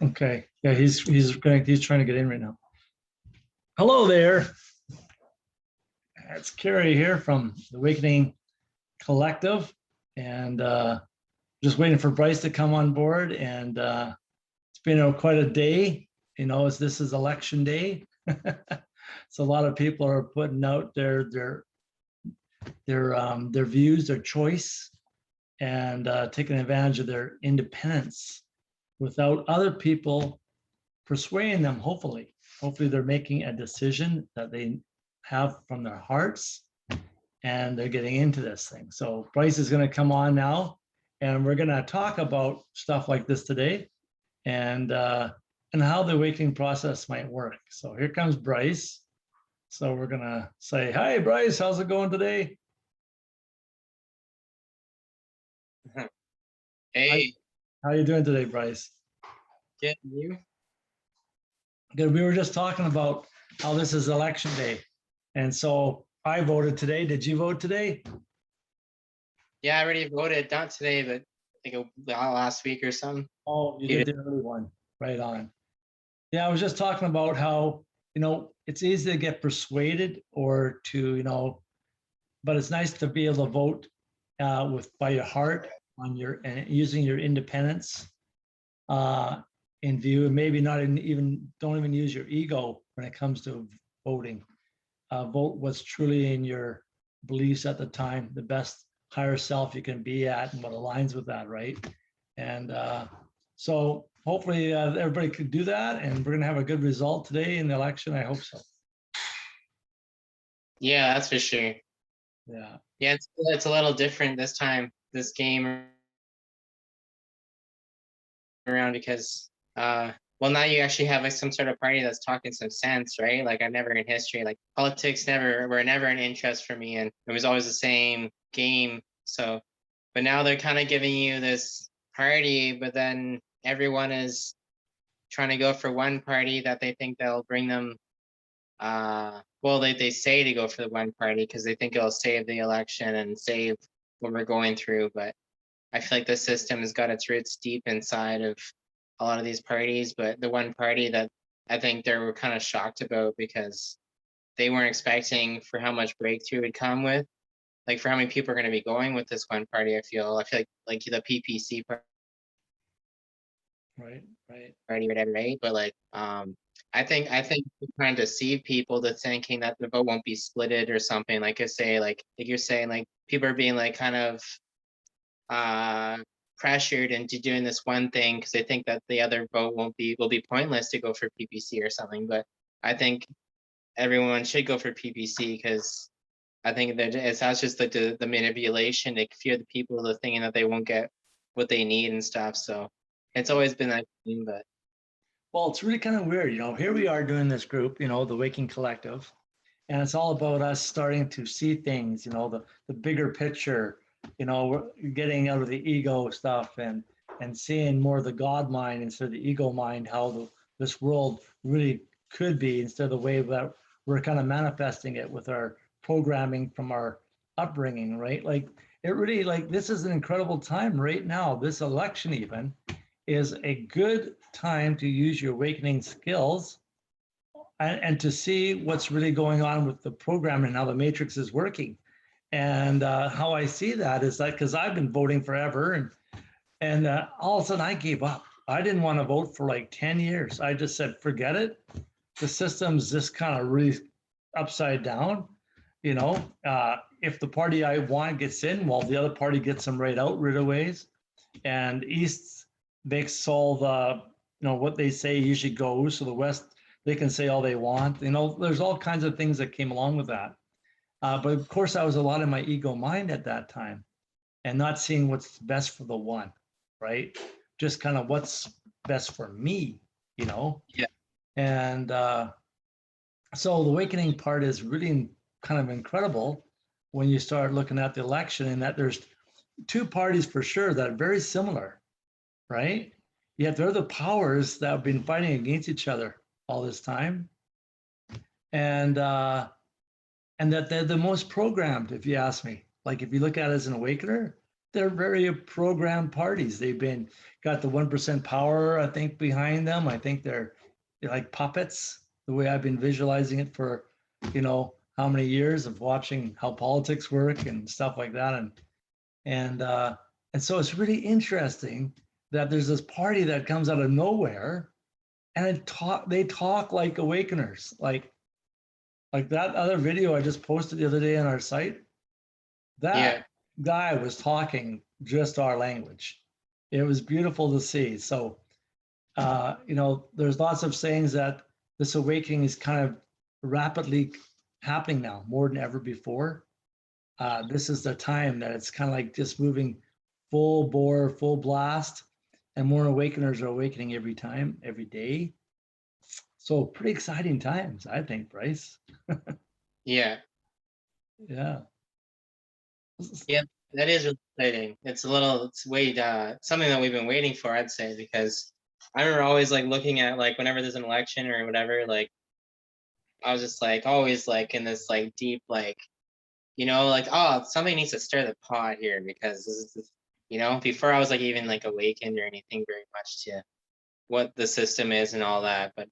Okay. Yeah, he's trying to get in right now. Hello there. It's Kerry here from the Awakening Collective, and just waiting for Bryce to come on board. And it's been quite a day, as this is election day. So a lot of people are putting out their views, their choice, and taking advantage of their independence without other people persuading them. Hopefully they're making a decision that they have from their hearts, and they're getting into this thing. So Bryce is going to come on now, and we're going to talk about stuff like this today, and how the awakening process might work. So here comes Bryce. So we're going to say, hi, Bryce, how's it going today? Hey, how you doing today, Bryce? Good, you? Good. We were just talking about how this is election day. And so I voted today. Did you vote today? Yeah, I already voted, not today, but I think last week or something. Oh, you did the early one. Right on. Yeah, I was just talking about how, it's easy to get persuaded or to, but it's nice to be able to vote by your heart and using your independence in view, and maybe not don't even use your ego when it comes to voting. Vote what's truly in your beliefs at the time, the best higher self you can be at, and what aligns with that, right? And so hopefully everybody could do that, and we're going to have a good result today in the election. I hope so. Yeah, that's for sure. Yeah. Yeah, it's a little different this time, this game around, because well, now you actually have like some sort of party that's talking some sense, right? Like I've never in history, like politics were never an interest for me, and it was always the same game. So, but now they're kind of giving you this party, but then everyone is trying to go for one party that they think that'll bring them well, they say to go for the one party because they think it'll save the election and save what we're going through. But I feel like the system has got its roots deep inside of a lot of these parties. But the one party that I think they were kind of shocked about, because they weren't expecting for how much breakthrough would come with, like for how many people are going to be going with this one party. I feel like the PPC party, right, whatever, right? But like I think we're trying to deceive people to thinking that the vote won't be splitted or something. Like I say, like you're saying, like people are being like kind of pressured into doing this one thing because they think that the other vote will be pointless to go for PPC or something. But I think everyone should go for PPC, because I think that that's just the manipulation to fear the people, the thinking that they won't get what they need and stuff. So it's always been that thing, but well, it's really kind of weird. Here we are doing this group, the Waking Collective, and it's all about us starting to see things, the bigger picture, we're getting out of the ego stuff and seeing more of the God mind instead of the ego mind, how this world really could be instead of the way that we're kind of manifesting it with our programming from our upbringing, right? Like it really, like this is an incredible time right now. This election even is a good time to use your awakening skills and to see what's really going on with the program and how the matrix is working. And how I see that is that because I've been voting forever, and all of a sudden I gave up. I didn't want to vote for like 10 years. I just said, forget it. The system's just kind of really upside down. If the party I want gets in, well, the other party gets them right out, right away. And East makes all the, what they say usually goes. So the West, they can say all they want. There's all kinds of things that came along with that. But of course, I was a lot in my ego mind at that time and not seeing what's best for the one, right? Just kind of what's best for me, Yeah. And so the awakening part is really kind of incredible when you start looking at the election, and that there's two parties for sure that are very similar, right? Yet they're the powers that have been fighting against each other all this time. And that they're the most programmed, if you ask me. Like if you look at it as an awakener, they're very programmed parties. They've been got the 1% power, I think, behind them. I think they're like puppets, the way I've been visualizing it for, how many years of watching how politics work and stuff like that. And and so it's really interesting that there's this party that comes out of nowhere and they talk like awakeners, like that other video I just posted the other day on our site. Yeah. That guy was talking just our language. It was beautiful to see. So, there's lots of sayings that this awakening is kind of rapidly happening now, more than ever before. This is the time that it's kind of like just moving full bore, full blast, and more awakeners are awakening every time, every day. So pretty exciting times, I think, Bryce. Yeah. Yeah. Yeah. That is really exciting. It's something that we've been waiting for, I'd say, because I remember always like looking at like whenever there's an election or whatever, like I was just like always like in this like deep like, like, oh, somebody needs to stir the pot here because before I was like even like awakened or anything very much to what the system is and all that, but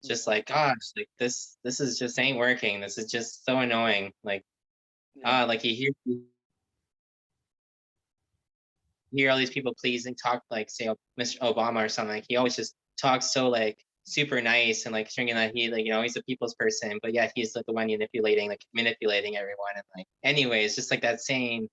just like, gosh, like this is just ain't working. This is just so annoying. Like, Yeah. like you hear all these people pleasing talk like say Mr. Obama or something. Like he always just talks so like super nice and like thinking that he like he's a people's person, but yeah, he's like the one manipulating everyone and like anyways, just like that same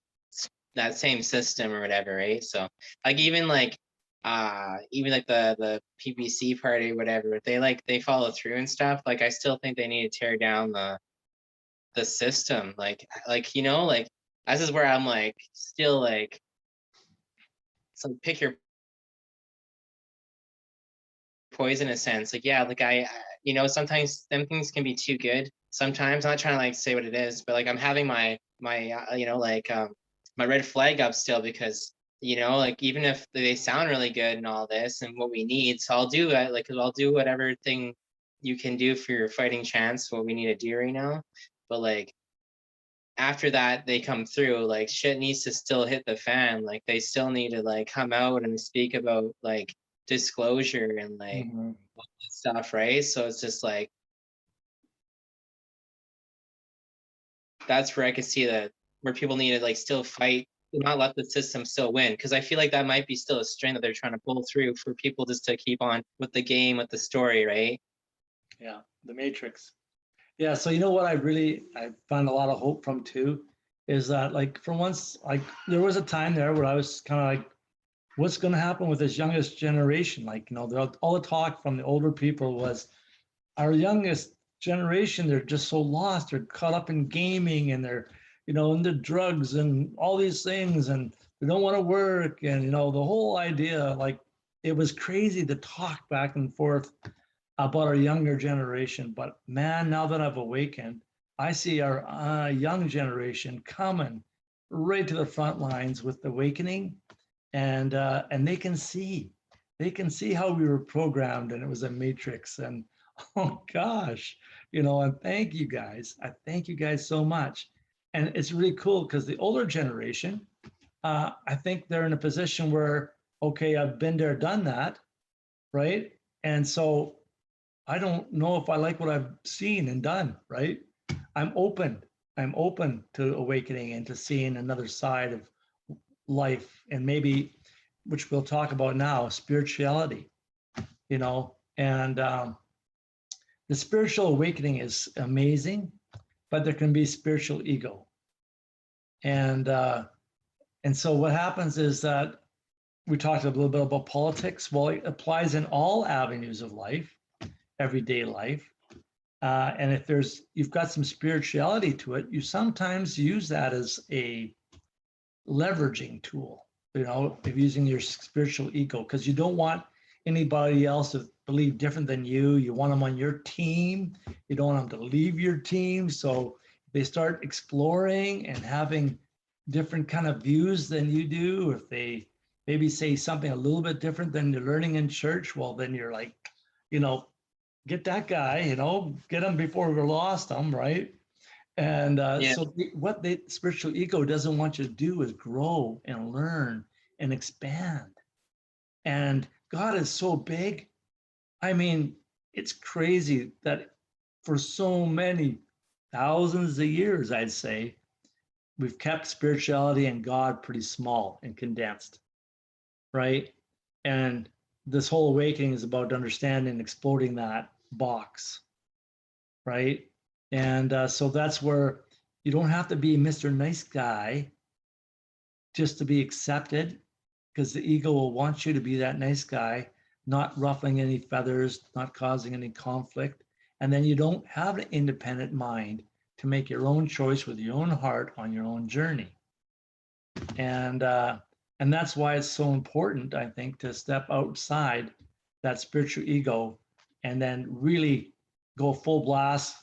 system or whatever, right? So like even like the PPC party or whatever, they follow through and stuff. Like I still think they need to tear down the system. Like this is where I'm like still like so pick your poison in a sense. Like yeah, like sometimes them things can be too good. Sometimes I'm not trying to like say what it is, but like I'm having my red flag up still because like even if they sound really good and all this and what we need, so I'll do it. Like I'll do whatever thing you can do for your fighting chance. What we need to do right now, but like after that they come through like shit needs to still hit the fan, like they still need to like come out and speak about like disclosure and like Mhm. all that stuff, right? So it's just like that's where I can see that where people need to like still fight to not let the system still win, because I feel like that might be still a string that they're trying to pull through for people just to keep on with the game, with the story, right? Yeah. The Matrix. Yeah. So what I found a lot of hope from too is that like for once, like there was a time there where I was kind of like, what's going to happen with this youngest generation? Like, all the talk from the older people was our youngest generation, they're just so lost. They're caught up in gaming and they're, into drugs and all these things and they don't want to work. And, the whole idea, like it was crazy to talk back and forth about our younger generation. But man, now that I've awakened, I see our young generation coming right to the front lines with awakening, and they can see how we were programmed, and it was a matrix. And oh gosh, and thank you guys. I thank you guys so much. And it's really cool because the older generation, I think they're in a position where, okay, I've been there, done that, right? And so I don't know if I like what I've seen and done, right? I'm open. I'm open to awakening and to seeing another side of life, and maybe, which we'll talk about now, spirituality, and the spiritual awakening is amazing, but there can be spiritual ego. And so what happens is that we talked a little bit about politics. Well, it applies in all avenues of life, everyday life. And if you've got some spirituality to it, you sometimes use that as a leveraging tool, of using your spiritual ego, because you don't want anybody else to believe different than you. You want them on your team. You don't want them to leave your team. So they start exploring and having different kind of views than you do. If they maybe say something a little bit different than you're learning in church, well, then you're like, get that guy, get him before we lost him, right? And Yeah. what the spiritual ego doesn't want you to do is grow and learn and expand. And God is so big. I mean, it's crazy that for so many thousands of years, I'd say, we've kept spirituality and God pretty small and condensed, right? And this whole awakening is about understanding and exploding that box, right? And so that's where you don't have to be Mr. Nice Guy just to be accepted, because the ego will want you to be that nice guy, not ruffling any feathers, not causing any conflict. And then you don't have an independent mind to make your own choice with your own heart on your own journey. And that's why it's so important, I think, to step outside that spiritual ego and then really go full blast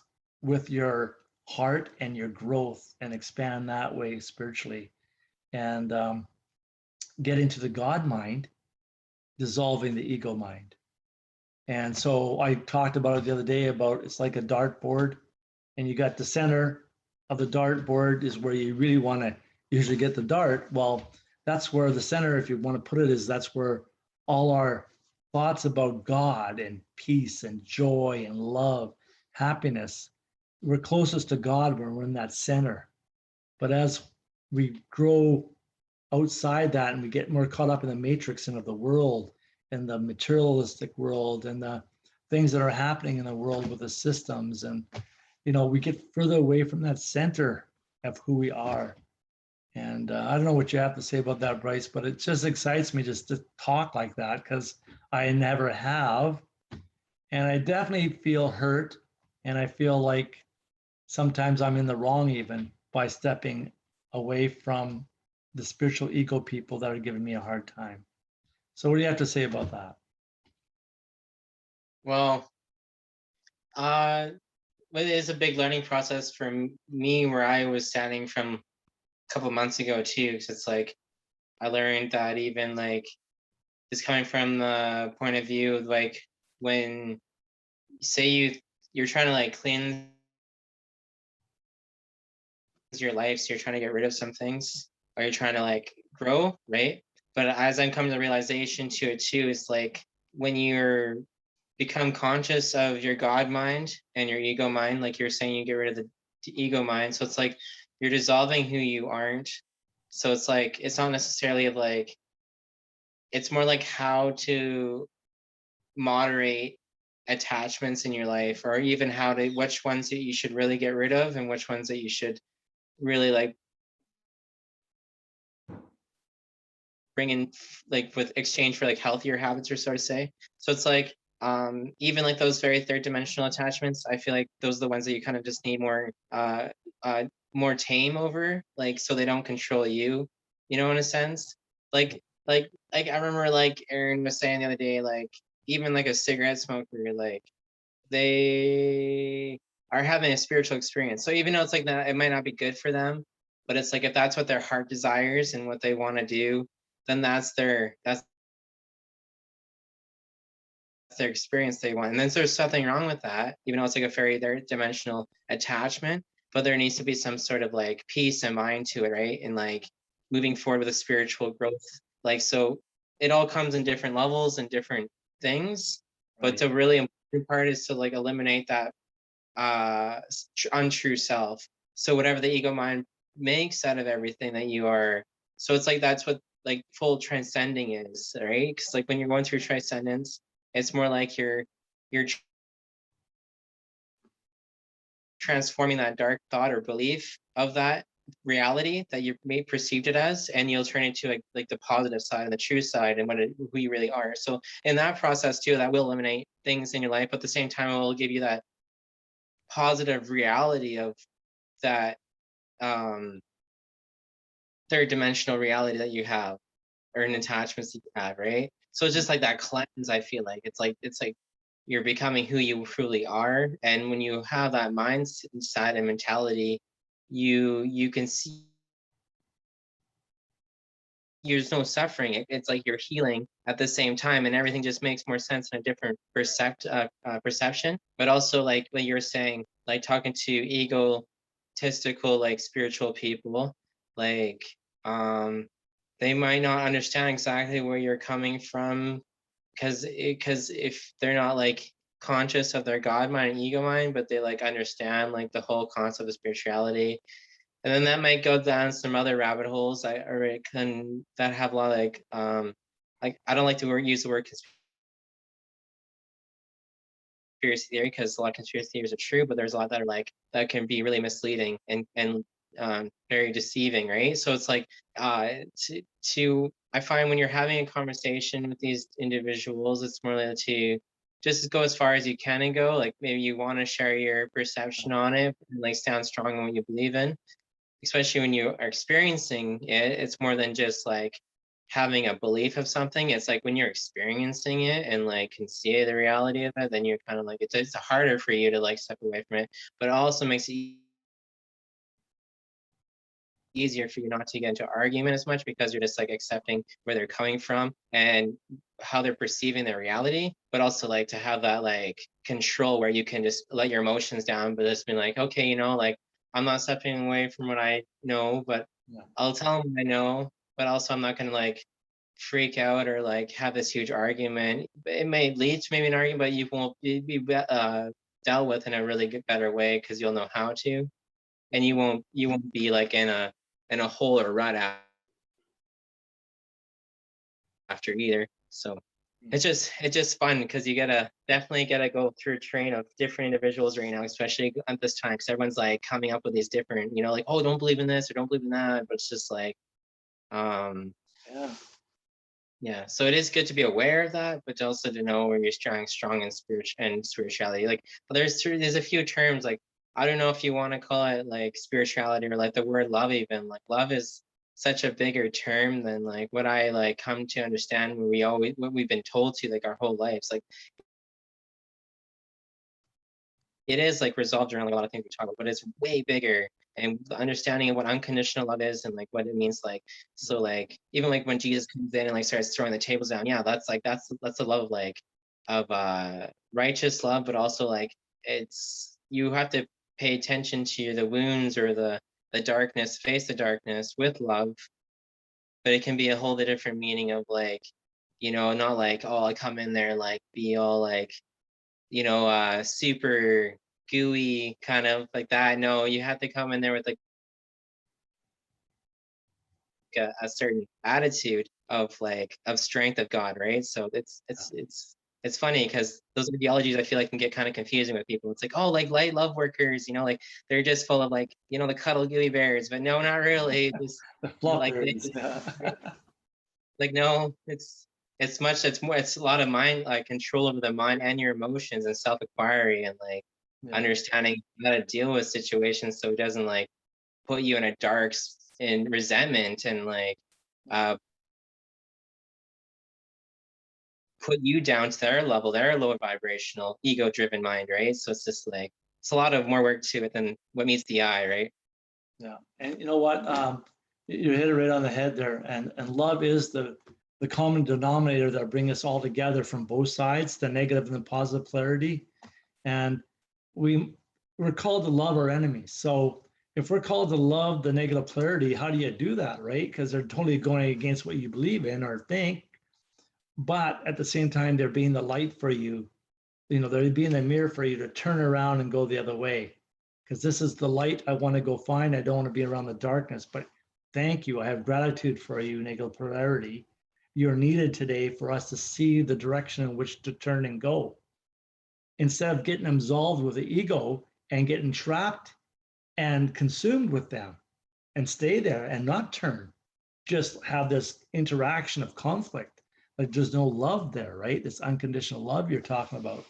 with your heart and your growth and expand that way spiritually, and get into the God mind, dissolving the ego mind. And so I talked about it the other day about it's like a dartboard, and you got the center of the dartboard is where you really want to usually get the dart. Well, that's where the center, if you want to put it, is that's where all our thoughts about God and peace and joy and love, happiness, we're closest to God when we're in that center. But as we grow outside that and we get more caught up in the matrix and of the world and the materialistic world and the things that are happening in the world with the systems, and we get further away from that center of who we are. And I don't know what you have to say about that, Bryce, but it just excites me just to talk like that, because I never have. And I definitely feel hurt, and I feel like sometimes I'm in the wrong even by stepping away from the spiritual ego people that are giving me a hard time. So what do you have to say about that? Well, it is a big learning process for me where I was standing from a couple months ago too. Because it's like I learned that even like just coming from the point of view of like when say you're trying to like cleanse your life, so you're trying to get rid of some things, or you're trying to like grow, right? But as I'm coming to the realization to it too, it's like when you're become conscious of your God mind and your ego mind, like you're saying, you get rid of the ego mind. So it's like you're dissolving who you aren't. So it's like it's not necessarily like it's more like how to moderate attachments in your life, or even how to which ones that you should really get rid of and which ones that you should really like bring in like with exchange for like healthier habits, or so to say. So it's like even like those very third dimensional attachments, I feel like those are the ones that you kind of just need more tame over, like so they don't control you, in a sense. Like I remember like Aaron was saying the other day, like even like a cigarette smoker, like they are having a spiritual experience. So even though it's like that, it might not be good for them, but it's like if that's what their heart desires and what they want to do, then that's their experience they want. And then there's something wrong with that, even though it's like a very third dimensional attachment, but there needs to be some sort of like peace and mind to it, right? And like moving forward with a spiritual growth. Like so it all comes in different levels and different things. But Right. the really important part is to like eliminate that untrue self. So whatever the ego mind makes out of everything that you are. So it's like that's what like full transcending is, right? Because like when you're going through transcendence, it's more like you're transforming that dark thought or belief of that reality that you may perceived it as, and you'll turn into like the positive side and the true side and who you really are. So in that process too, that will eliminate things in your life, but at the same time, it will give you that positive reality of that third dimensional reality that you have, or an attachments that you have, right? So it's just like that cleanse. I feel like it's like you're becoming who you truly are, and when you have that mindset and mentality, you can see there's no suffering. It's like you're healing at the same time, and everything just makes more sense in a different perception. But also like what you're saying, like talking to ego egotistical, like spiritual people, like they might not understand exactly where you're coming from, because if they're not like conscious of their God mind and ego mind, but they like understand like the whole concept of spirituality, and then that might go down some other rabbit holes. Or it can that have a lot of like I don't like to use the word conspiracy theory, because a lot of conspiracy theories are true, but there's a lot that are like that can be really misleading and very deceiving, right? So it's like to I find when you're having a conversation with these individuals, it's more like to just go as far as you can and go. Like maybe you want to share your perception on it, and like stand strong on what you believe in, especially when you are experiencing it. It's more than just like having a belief of something. It's like when you're experiencing it and like can see the reality of it, then you're kind of like it's harder for you to like step away from it, but it also makes it easier for you not to get into argument as much, because you're just like accepting where they're coming from and how they're perceiving their reality, but also like to have that like control where you can just let your emotions down, but just be like, okay, like I'm not stepping away from what I know, but Yeah. I'll tell them I know, but also I'm not going to like freak out or like have this huge argument. It may lead to maybe an argument, but you won't be dealt with in a really good, better way, because you'll know how to, and you won't be like in a hole or rut after either. So it's just fun, because you gotta definitely gotta go through a train of different individuals right now, especially at this time, because everyone's like coming up with these different, like, oh, don't believe in this or don't believe in that, but it's just like, Yeah. yeah. So it is good to be aware of that, but also to know where you're strong in spirituality. Like there's a few terms, like I don't know if you want to call it like spirituality or like the word love. Even like love is such a bigger term than like what I like come to understand, what we've been told to like our whole lives. Like it is like resolved around like a lot of things we talk about, but it's way bigger. And the understanding of what unconditional love is and like what it means, like so like even like when Jesus comes in and like starts throwing the tables down, yeah, that's a love of righteous love, but also like it's you have to pay attention to the wounds or the darkness, face the darkness with love, but it can be a whole different meaning of like, not like, oh, I come in there and like be all like super gooey kind of like that. No, you have to come in there with like a certain attitude of strength of God, right? So it's funny because those ideologies I feel like can get kind of confusing with people. It's like, oh, like light love workers, like they're just full of like, the cuddle gooey bears, but no, not really. Just The fluff like they berries. Yeah. like no, it's a lot of mind like control over the mind and your emotions and self-inquiry and like Yeah. understanding how to deal with situations so it doesn't like put you in a in resentment and like uh put you down to their level, their lower vibrational ego driven mind, right? So it's just like it's a lot of more work to it than what meets the eye, right? Yeah. And you know what? You hit it right on the head there. And love is the common denominator that bring us all together from both sides, the negative and the positive polarity. And we're called to love our enemies. So if we're called to love the negative polarity, how do you do that, right? Because they're totally going against what you believe in or think. But at the same time, they're being the light for you. They're being the mirror for you to turn around and go the other way. Because this is the light I want to go find. I don't want to be around the darkness. But thank you. I have gratitude for you, negative polarity. You're needed today for us to see the direction in which to turn and go. Instead of getting absolved with the ego and getting trapped and consumed with them and stay there and not turn, just have this interaction of conflict. Like there's no love there, right? This unconditional love you're talking about.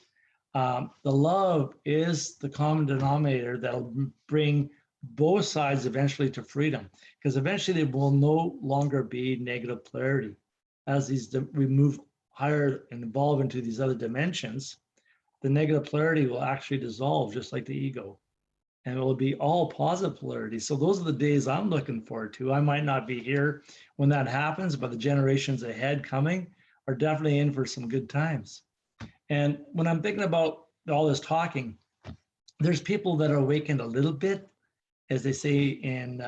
The love is the common denominator that'll bring both sides eventually to freedom, because eventually there will no longer be negative polarity. As we move higher and evolve into these other dimensions, the negative polarity will actually dissolve just like the ego, and it will be all positive polarity. So those are the days I'm looking forward to. I might not be here when that happens, but the generations ahead coming are definitely in for some good times. And when I'm thinking about all this talking, there's people that are awakened a little bit, as they say in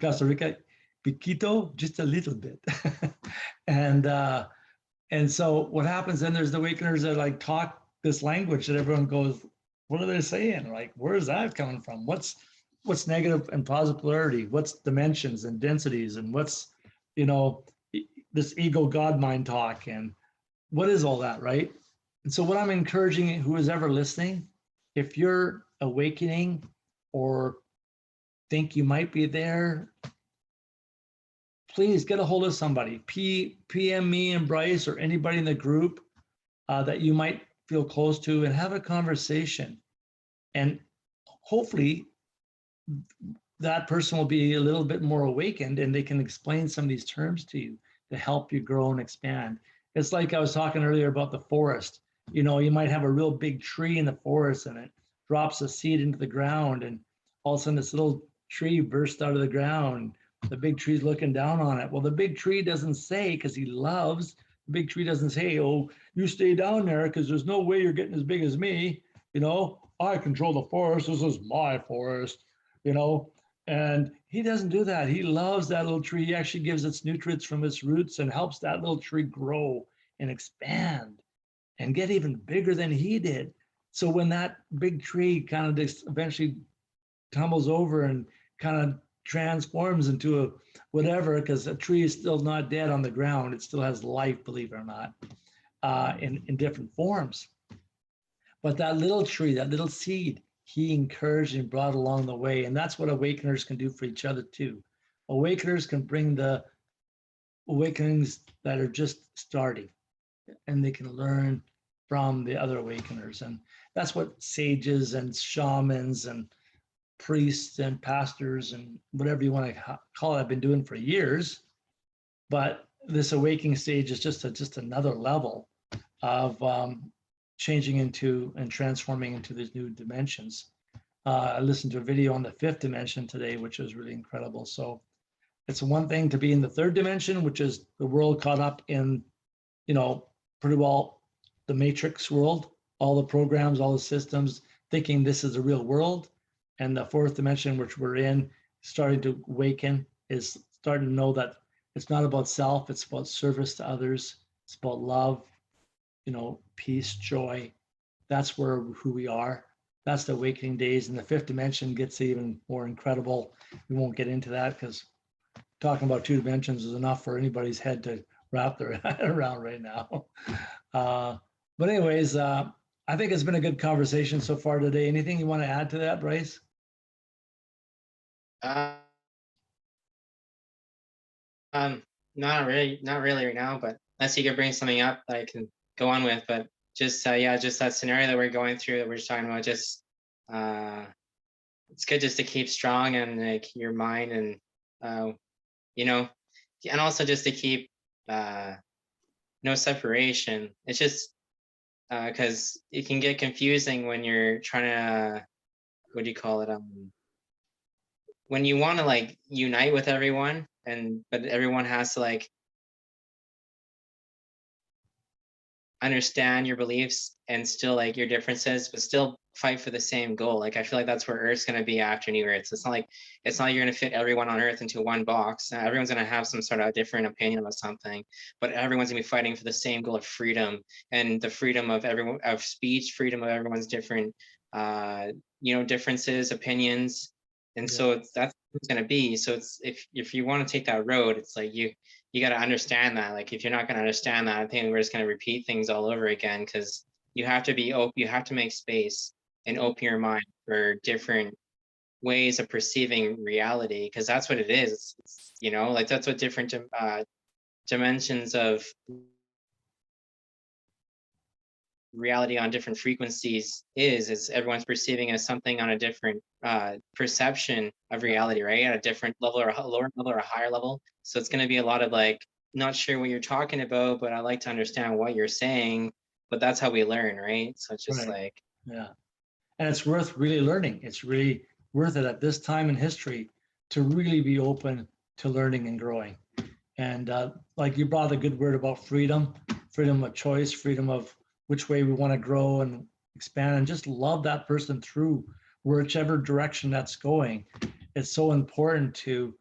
Costa Rica, piquito, just a little bit. and and so what happens then, there's the awakeners that like talk this language that everyone goes, what are they saying? Like, where's that coming from? What's negative and positive polarity? What's dimensions and densities? And what's, you know, this ego God mind talk? And what is all that, right? And so what I'm encouraging who is ever listening, if you're awakening or think you might be there, please get a hold of somebody. PM me and Bryce or anybody in the group that you might feel close to, and have a conversation. And hopefully that person will be a little bit more awakened and they can explain some of these terms to you to help you grow and expand. It's like I was talking earlier about the forest. You know, you might have a real big tree in the forest and it drops a seed into the ground, and all of a sudden this little tree bursts out of the ground. The big tree's looking down on it. Well, the big tree doesn't say, because he loves, the big tree doesn't say, oh, you stay down there because there's no way you're getting as big as me. You know, I control the forest. This is my forest, you know. And he doesn't do that. He loves that little tree. He actually gives its nutrients from its roots and helps that little tree grow and expand and get even bigger than he did. So when that big tree kind of just eventually tumbles over and kind of transforms into a whatever, because a tree is still not dead on the ground, it still has life, believe it or not, in different forms. But that little tree, that little seed, he encouraged and brought along the way. And that's what awakeners can do for each other too. Awakeners can bring the awakenings that are just starting, and they can learn from the other awakeners. And that's what sages and shamans and priests and pastors and whatever you want to call it, I've been doing for years. But this awakening stage is just another level of changing into and transforming into these new dimensions. I listened to a video on the 5th dimension today, which was really incredible. So it's one thing to be in the 3rd dimension, which is the world caught up in, you know, pretty well the matrix world, all the programs, all the systems, thinking this is the real world. And the 4th dimension, which we're in, starting to awaken, is starting to know that it's not about self, it's about service to others, it's about love, you know, peace, joy. That's who we are. That's the awakening days. And the 5th dimension gets even more incredible. We won't get into that because talking about 2 dimensions is enough for anybody's head to wrap their head around right now. But anyways, I think it's been a good conversation so far today. Anything you want to add to that, Bryce? Not really right now, but unless you could bring something up that I can go on with. But just yeah, just that scenario that we're going through, that we're just talking about, just it's good just to keep strong and like your mind, and you know, and also just to keep no separation. It's just because it can get confusing when you're trying to what do you call it, when you want to like unite with everyone, but everyone has to like understand your beliefs and still like your differences, but still fight for the same goal. Like I feel like that's where Earth's going to be after New Earth. It's not like you're going to fit everyone on Earth into one box. Everyone's going to have some sort of different opinion about something, but everyone's going to be fighting for the same goal of freedom, and the freedom of everyone, of speech, freedom of everyone's different differences, opinions. And so that's what it's going to be. So it's if you want to take that road, it's like you got to understand that. Like if you're not going to understand that, I think we're just going to repeat things all over again, because you have to be open. You have to make space and open your mind for different ways of perceiving reality, because that's what it is. It's, like that's what different dimensions of reality on different frequencies is everyone's perceiving as something on a different perception of reality, right? At a different level, or a lower level, or a higher level. So it's going to be a lot of like, not sure what you're talking about, but I like to understand what you're saying. But that's how we learn, right? So it's just like, yeah. And it's worth really learning. It's really worth it at this time in history to really be open to learning and growing. And like you brought a good word about freedom of choice, freedom of which way we want to grow and expand, and just love that person through whichever direction that's going. It's so important to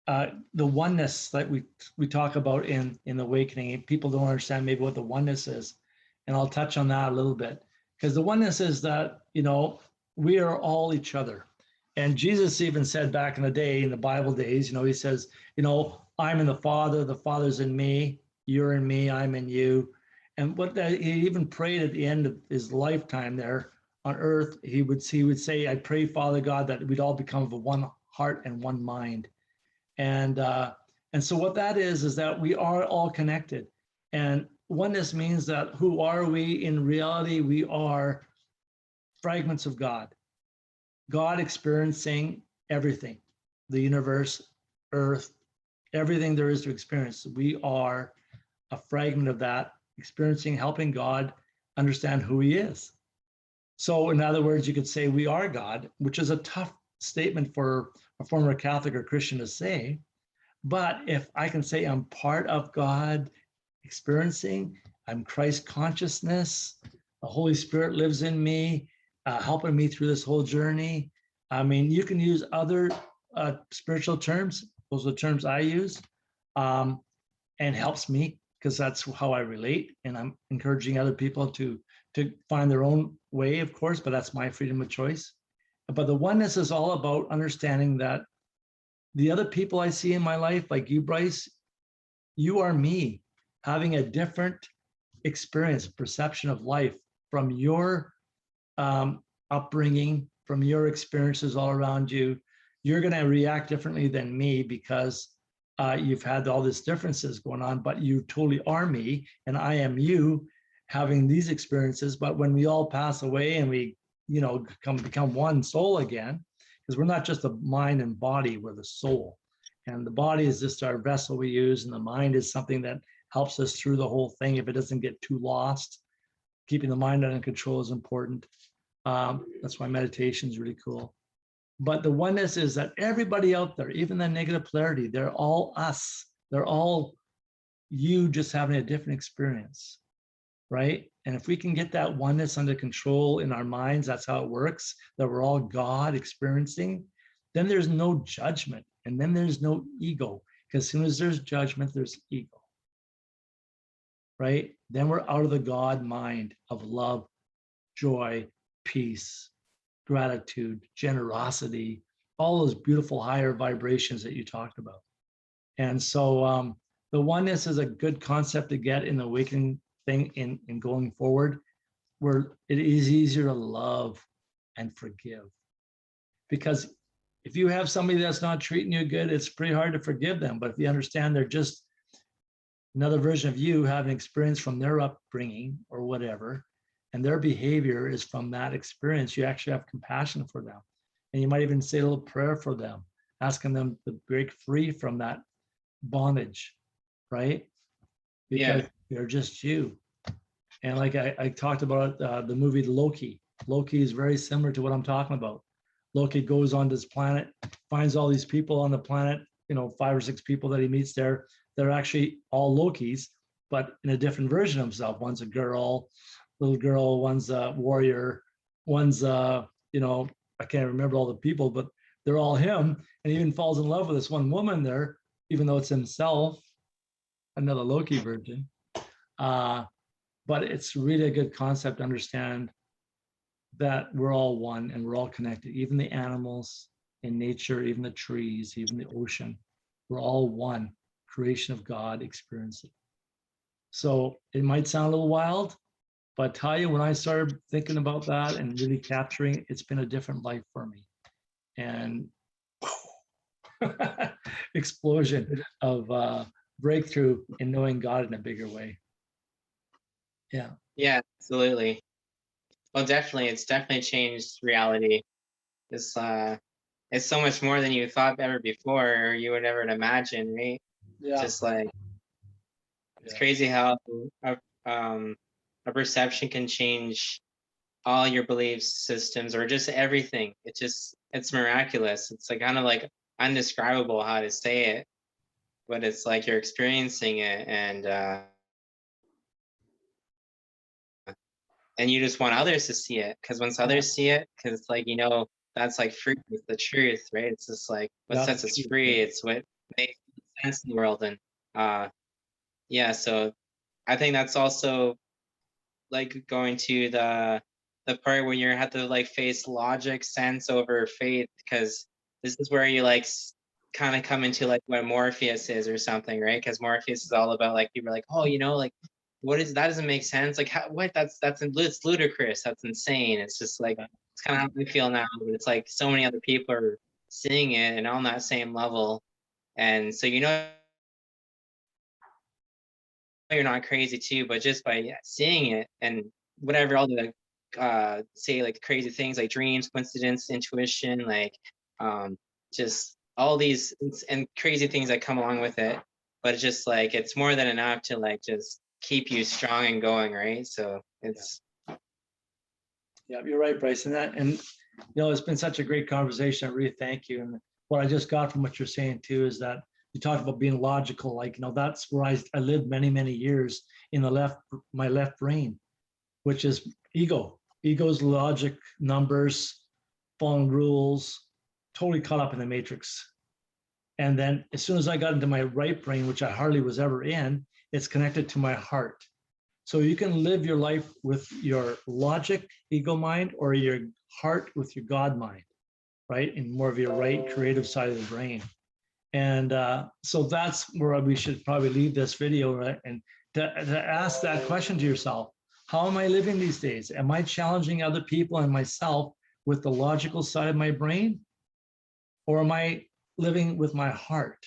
the oneness that we talk about in the awakening. People don't understand maybe what the oneness is, and I'll touch on that a little bit, because the oneness is that, you know, we are all each other. And Jesus even said back in the day, in the Bible days, you know, he says, you know, I'm in the Father's in me, you're in me, I'm in you. And what that, he even prayed at the end of his lifetime there on earth, he would say, I pray, Father God, that we'd all become of one heart and one mind. And so what that is that we are all connected. And oneness means that who are we in reality? We are fragments of God. God experiencing everything, the universe, earth, everything there is to experience. We are a fragment of that, experiencing, helping God understand who he is. So in other words, you could say we are God, which is a tough statement for a former Catholic or Christian to say. But if I can say I'm part of God experiencing, I'm Christ consciousness, the Holy Spirit lives in me, helping me through this whole journey. I mean, you can use other spiritual terms. Those are the terms I use, and helps me because that's how I relate. And I'm encouraging other people to find their own way, of course, but that's my freedom of choice. But the oneness is all about understanding that the other people I see in my life, like you, Bryce, you are me having a different experience, perception of life from your upbringing, from your experiences all around you. You're going to react differently than me because you've had all these differences going on, but you totally are me and I am you having these experiences. But when we all pass away and we, you know, become one soul again, because we're not just the mind and body, we're the soul. And the body is just our vessel we use, and the mind is something that helps us through the whole thing if it doesn't get too lost. Keeping the mind under control is important. That's why meditation is really cool. But the oneness is that everybody out there, even the negative polarity, they're all us. They're all you just having a different experience, right? And if we can get that oneness under control in our minds, that's how it works, that we're all God experiencing, then there's no judgment and then there's no ego. Because as soon as there's judgment, there's ego, right? Then we're out of the God mind of love, joy, peace, gratitude, generosity, all those beautiful higher vibrations that you talked about. And so the oneness is a good concept to get in the awakening thing in going forward, where it is easier to love and forgive. Because if you have somebody that's not treating you good, it's pretty hard to forgive them. But if you understand they're just another version of you having experience from their upbringing or whatever, and their behavior is from that experience, you actually have compassion for them. And you might even say a little prayer for them, asking them to break free from that bondage, right? Because they're just you. And like I talked about the movie Loki. Loki is very similar to what I'm talking about. Loki goes on this planet, finds all these people on the planet, you know, 5 or 6 people that he meets there. They're actually all Lokis, but in a different version of himself. One's a girl, little girl, one's a warrior, one's you know, I can't remember all the people, but they're all him. And he even falls in love with this one woman there, even though it's himself, another Loki version. But it's really a good concept to understand that we're all one and we're all connected, even the animals in nature, even the trees, even the ocean. We're all one creation of God experiencing. So it might sound a little wild, but I tell you, when I started thinking about that and really capturing, it's been a different life for me. And explosion of breakthrough in knowing God in a bigger way. Yeah. Yeah, absolutely. Well, definitely, it's definitely changed reality. It's so much more than you thought ever before, or you would ever imagine, right? Yeah. Just like it's Yeah. crazy how a perception can change all your belief systems or just everything. It's miraculous. It's like kind of like undescribable how to say it, but it's like you're experiencing it, and you just want others to see it, because once others see it, because it's like, you know, that's like free, it's the truth, right? It's just like what That's sets the us truth. free. It's what makes sense in the world. And uh yeah, so I think that's also like going to the part where you have to like face logic, sense over faith, because this is where you like kind of come into like what Morpheus is or something, right? Because Morpheus is all about like people are like, oh, you know, like what is that doesn't make sense. Like how, what it's ludicrous. That's insane. It's just like it's kind of how we feel now, but it's like so many other people are seeing it and on that same level, and so you know you're not crazy too, but just by seeing it and whatever all the say like crazy things like dreams, coincidence, intuition, like um just all these and crazy things that come along with it. But it's just like it's more than enough to like just keep you strong and going, right? So it's Yeah, you're right, Bryce. And you know, it's been such a great conversation. I really thank you. And what I just got from what you're saying too is that you talked about being logical. Like, you know, that's where I lived many, many years in my left brain, which is ego. Ego's logic, numbers, following rules, totally caught up in the matrix. And then as soon as I got into my right brain, which I hardly was ever in, it's connected to my heart. So you can live your life with your logic, ego mind, or your heart with your God mind, right? In more of your right creative side of the brain. And so that's where we should probably leave this video, right? And to ask that question to yourself, how am I living these days? Am I challenging other people and myself with the logical side of my brain? Or am I living with my heart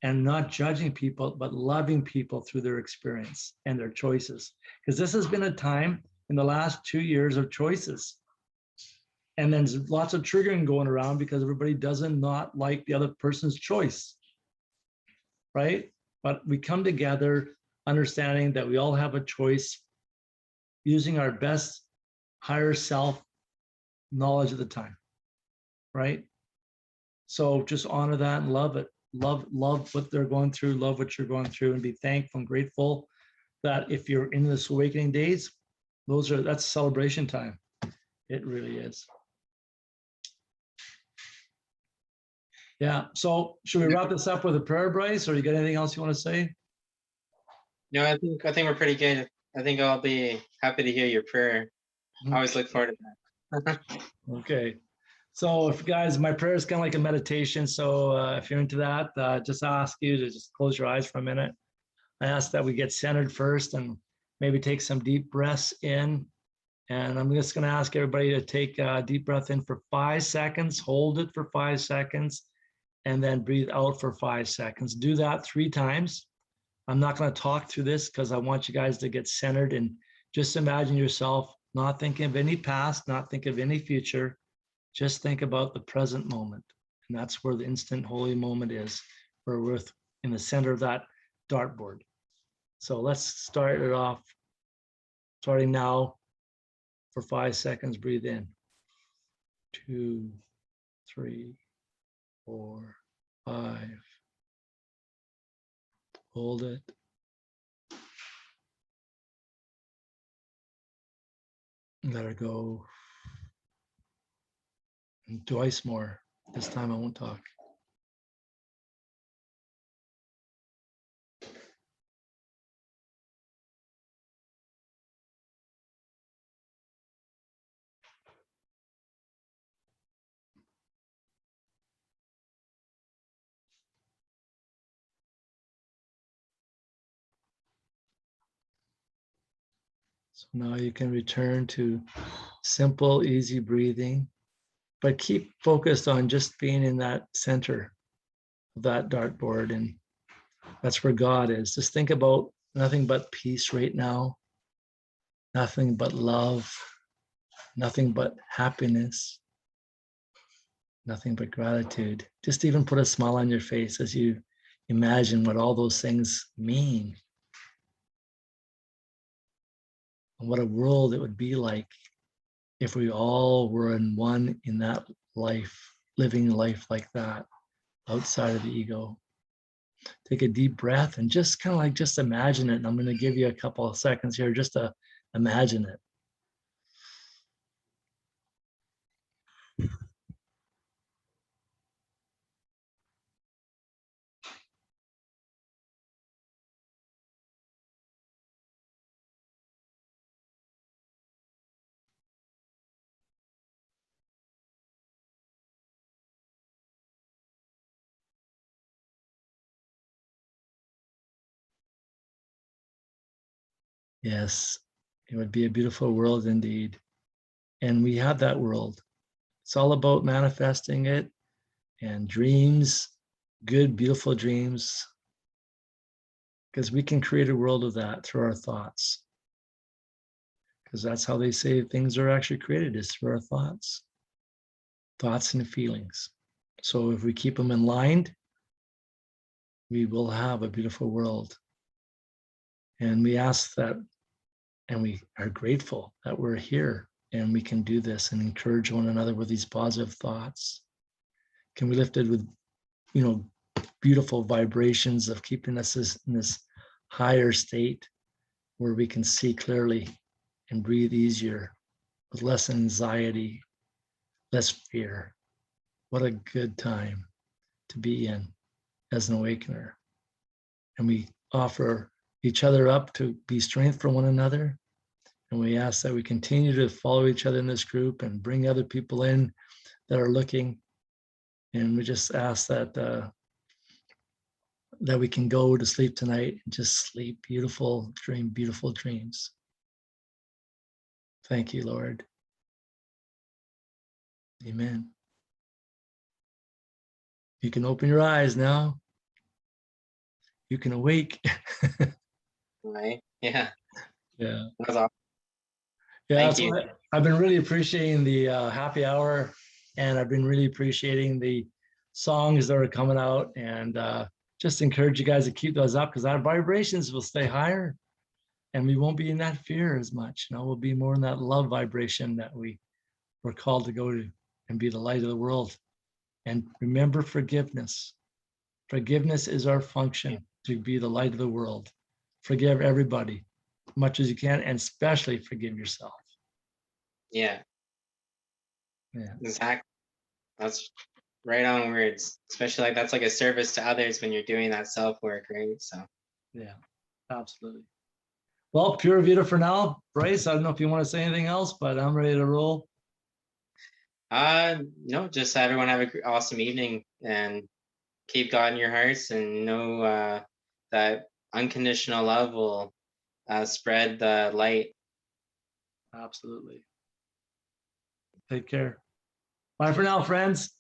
and not judging people, but loving people through their experience and their choices? Because this has been a time in the last 2 years of choices. And then there's lots of triggering going around because everybody doesn't not like the other person's choice, right? But we come together understanding that we all have a choice, using our best higher self knowledge at the time, right? So just honor that and love it. Love what they're going through, love what you're going through, and be thankful and grateful that if you're in this awakening days, that's celebration time. It really is. Yeah. So should we wrap this up with a prayer, Bryce, or you got anything else you want to say? no, I think we're pretty good. I think I'll be happy to hear your prayer. I always look forward to that. Okay. So if guys, my prayer is kind of like a meditation. So if you're into that, just ask you to just close your eyes for a minute. I ask that we get centered first and maybe take some deep breaths in. And I'm just going to ask everybody to take a deep breath in for 5 seconds, hold it for 5 seconds, and then breathe out for 5 seconds. Do that 3 times. I'm not going to talk through this because I want you guys to get centered and just imagine yourself not thinking of any past, not think of any future. Just think about the present moment. And that's where the instant holy moment is, where we're in the center of that dartboard. So let's start it off, starting now for 5 seconds. Breathe in. 2, 3, 4, 5. Hold it. Let her go. And twice more. This time I won't talk. So now you can return to simple, easy breathing, but keep focused on just being in that center of that dartboard. And that's where God is. Just think about nothing but peace right now, nothing but love, nothing but happiness, nothing but gratitude. Just even put a smile on your face as you imagine what all those things mean and what a world it would be like if we all were in one in that life, living life like that, outside of the ego. Take a deep breath and just kind of like just imagine it. And I'm going to give you a couple of seconds here just to imagine it. Yes, it would be a beautiful world indeed. And we have that world. It's all about manifesting it and dreams, good, beautiful dreams, because we can create a world of that through our thoughts. Because that's how they say things are actually created, is through our thoughts and feelings. So if we keep them in line, we will have a beautiful world. And we ask that, and we are grateful that we're here and we can do this and encourage one another with these positive thoughts. Can we lift it with, beautiful vibrations of keeping us in this higher state where we can see clearly and breathe easier with less anxiety, less fear. What a good time to be in as an awakener. And we offer each other up to be strength for one another. And we ask that we continue to follow each other in this group and bring other people in that are looking. And we just ask that that we can go to sleep tonight and just sleep beautiful dreams. Thank you, Lord. Amen. You can open your eyes now. You can awake. Right. Yeah. Yeah. That's awesome. Yeah, Thank that's you. what I've been really appreciating the happy hour, and I've been really appreciating the songs that are coming out, and just encourage you guys to keep those up because our vibrations will stay higher, and we won't be in that fear as much. We'll be more in that love vibration that we're called to go to and be the light of the world. And remember forgiveness. Forgiveness is our function to be the light of the world. Forgive everybody as much as you can, and especially forgive yourself. Yeah. Yeah. Exactly. That's right on words. Especially like that's like a service to others when you're doing that self work, right? So Yeah, absolutely. Well, pure Vita for now. Bryce, I don't know if you want to say anything else, but I'm ready to roll. no, just everyone have an awesome evening and keep God in your hearts and know that unconditional love will spread the light. Absolutely. Take care. Bye for now, friends.